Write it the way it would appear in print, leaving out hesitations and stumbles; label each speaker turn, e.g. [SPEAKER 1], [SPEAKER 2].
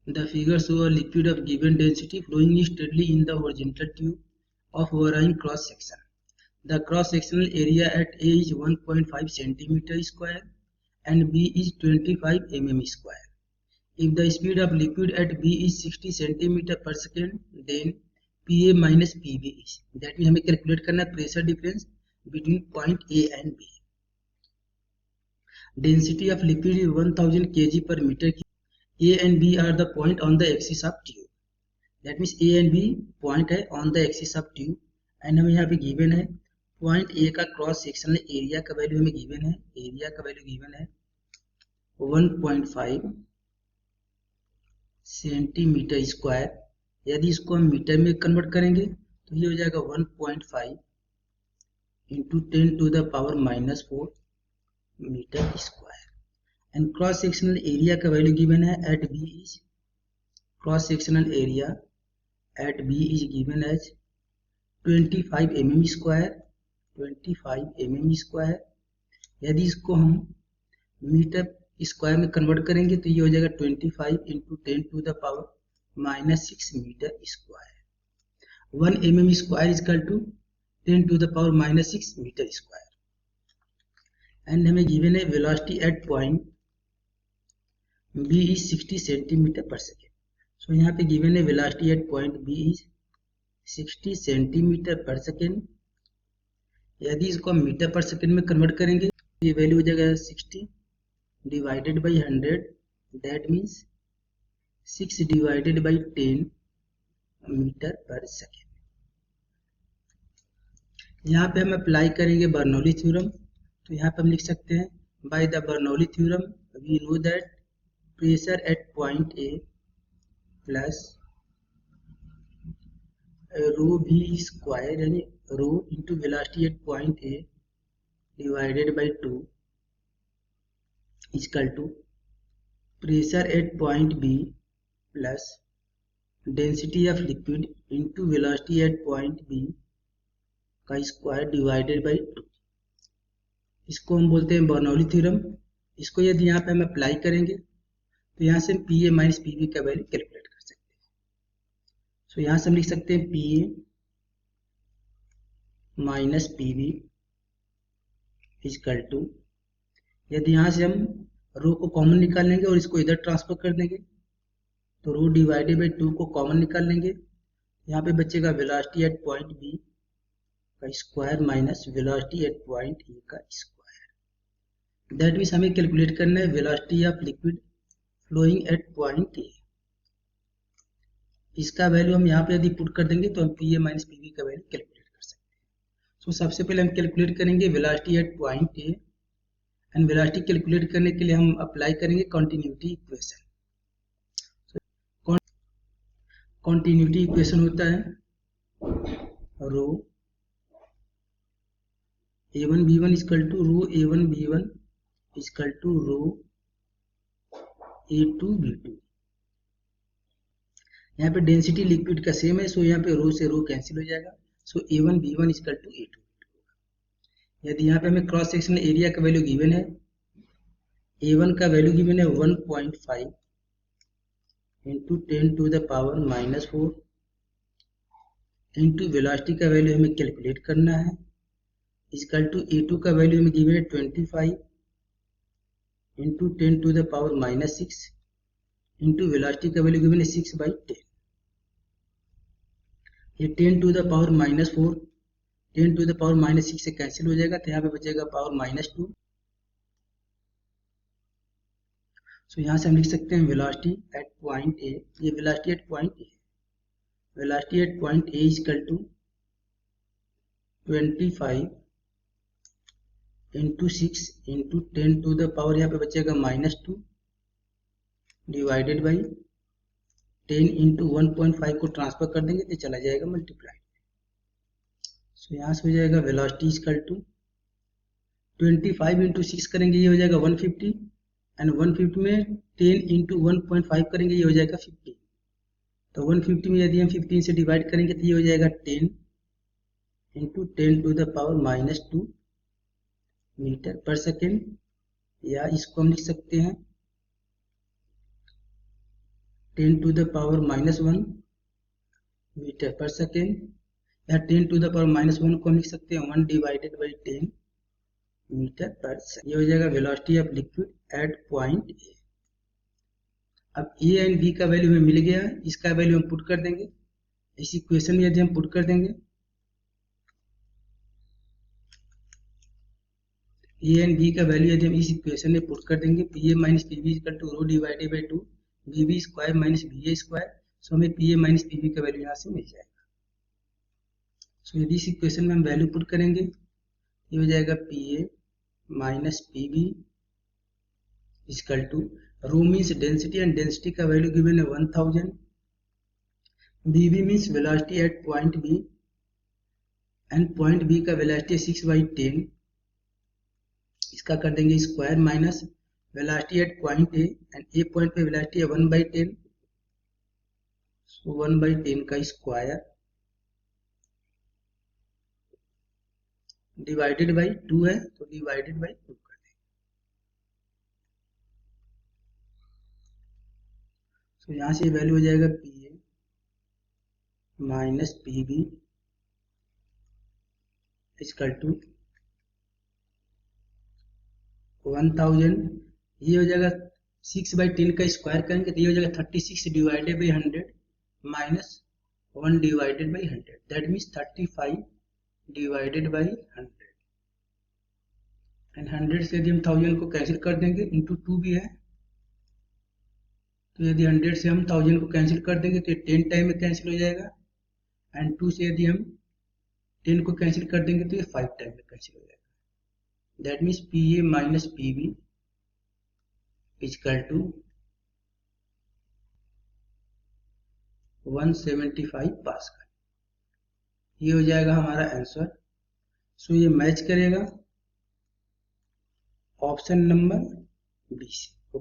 [SPEAKER 1] The figure shows a liquid of given density flowing steadily in the horizontal tube of varying cross section. The cross-sectional area at A is 1.5 cm square and B is 25 mm square. If the speed of liquid at B is 60 cm per second, then PA minus PB is. That means हमें calculate करना pressure difference between point A and B. Density of liquid is 1000 kg per meter cube. A and B are the point on the axis of tube. That means A and B point है on the axis of tube and हमें यहाँ पे given है point A का cross sectional area का value हमें given है, area का वैल्यू गिवन है 1.5 सेंटीमीटर स्क्वायर. यदि इसको हम मीटर में कन्वर्ट करेंगे तो ये हो जाएगा 1.5 into 10 to the power -4 metre square. And cross sectional area का वैल्यू गिवन है at B is, cross sectional area at B is given as 25 mm square, 25 mm square. यदि इसको हम मीटर स्क्वायर में कन्वर्ट करेंगे तो ये हो जाएगा 25 into 10 to the power -6 metre square. 1 mm square equal to 10 to the power -6 metre square. And हमें गिवन है velocity at point B is 60 centimetre per second. So यहाँ पे गिवन है velocity at point B is 60 centimetre per second. यदि इसको हम metre per second में convert करेंगे ये वैल्यू हो जाएगा 60 divided by 100. That means 6 divided by 10 metre per second. यहाँ पे हम अप्लाई करेंगे बर्नौली थ्योरम. तो यहाँ पे हम लिख सकते हैं by the Bernoulli theorem we know that pressure at point A plus rho V square यानी rho into velocity at point A divided by 2 equal to pressure at point B plus density of liquid into velocity at point B का square divided by 2. इसको हम बोलते हैं Bernoulli theorem. इसको यदि यहाँ पे हम अप्लाई करेंगे तो यहाँ से हम P A minus P B का वैल्यू कैलकुलेट कर सकते हैं. सो यहाँ से हम लिख सकते हैं P A minus P B equal to, यदि यहाँ से हम रो को कॉमन निकाल लेंगे और इसको इधर ट्रांसफर कर देंगे तो रो डिवाइडेड बाई 2 को कॉमन निकाल लेंगे. यहाँ पे बचेगा वेलोसिटी एट पॉइंट बी का square minus velocity at point A का स्क्वायर. दैट मीन्स हमें कैलकुलेट करना है velocity of liquid flowing at point A. इसका वैल्यू हम यहाँ पे यदि पुट कर देंगे तो हम P A minus P B का वैल्यू कैलकुलेट कर सकते हैं. सो सबसे पहले हम कैलकुलेट करेंगे velocity at point A and velocity calculate करने के लिए हम अप्लाई करेंगे कॉन्टिन्यूटी इक्वेशन. कॉन्टिन्यूटी इक्वेशन होता है rho a1 b1 equal to rho a1 b1 equal to rho a2 b2. यहाँ पे डेंसिटी लिक्विड का सेम है सो यहाँ पे रो से रो कैंसिल हो जाएगा. So a1 b1 equal to a2 b2. यदि यहाँ पे हमें क्रॉस सेक्शनल एरिया का वैल्यू गिवन है, a1 का वैल्यू गिवन है 1.5 into 10 to the power -4 into velocity का वैल्यू हमें कैलकुलेट करना है इजकल टू a2 का वैल्यू हमें गिवन है 25 into 10 to the power -6 into velocity का वैल्यू गिवन है 6/10. ये 10 to the power -4 10 to the power -6 से कैंसिल हो जाएगा तो यहाँ पे बचेगा पावर -2. सो यहाँ से हम लिख सकते हैं वेलोसिटी एट पॉइंट ए, ये velocity at point A, velocity at point A equal to 25 into 6 into 10 to the power यहाँ पे बचेगा -2 डिवाइडेड बाई 10 इंटू 1.5 को ट्रांसफर कर देंगे तो चला जाएगा मल्टीप्लाई. सो यहाँ से हो जाएगा वेलोसिटी इजकल टू 25 इंटू 6 करेंगे ये हो जाएगा 150 एंड 150 में 10 इंटू 1.5 करेंगे ये हो जाएगा 50. तो 150 में यदि हम 15 से डिवाइड करेंगे तो ये हो जाएगा 10 into 10 to the power -2 metre per second. या इसको हम लिख सकते हैं 10 to the power -1 metre per second, या 10 to the power -1 को हम लिख सकते हैं 1 divided by 10 metre per second. ये हो जाएगा velocity of liquid at point ए। अब ए एंड बी का वैल्यू हमें मिल गया है, इसका वैल्यू हम पुट कर देंगे इस इक्वेशन में। यदि हम पुट कर देंगे ए एंड बी का वैल्यू यदि हम इस इक्वेशन में पुट कर देंगे, P A minus P B equal to rho divided by 2 V B square minus V A square. So हमें P A minus P B का वैल्यू यहाँ से मिल जाएगा। सो यदि इस इक्वेशन में हम वैल्यू पुट करेंगे, ये हो जाएगा P A minus P B equal to rho means density, and density का वैल्यू गिवन है 1000, B B means velocity at point B, and point B का वेलोसिटी 6/10, इसका कर देंगे square minus velocity at point A, and A point पे velocity है 1/10, सो 1/10 का square divided by 2 है, तो डिवाइडेड बाई 2 कर देंगे। सो यहाँ से वैल्यू हो जाएगा P A minus P B equal to 1000, ये हो जाएगा 6/10 का स्क्वायर करेंगे तो ये हो जाएगा 36 divided by 100 minus 1 divided by 100, that means 35 divided by 100, and 100 से यदि हम 1000 को कैंसिल कर देंगे, इंटू 2 भी है, तो यदि 100 से हम 1000 को कैंसिल कर देंगे तो ये 10 टाइम में कैंसिल हो जाएगा, एंड 2 से यदि हम 10 को कैंसिल कर देंगे तो ये 5 टाइम में कैंसिल हो जाएगा। That means P A minus P B equal to 175 pascal. ये हो जाएगा हमारा आंसर। सो ये मैच करेगा ऑप्शन नंबर बी से।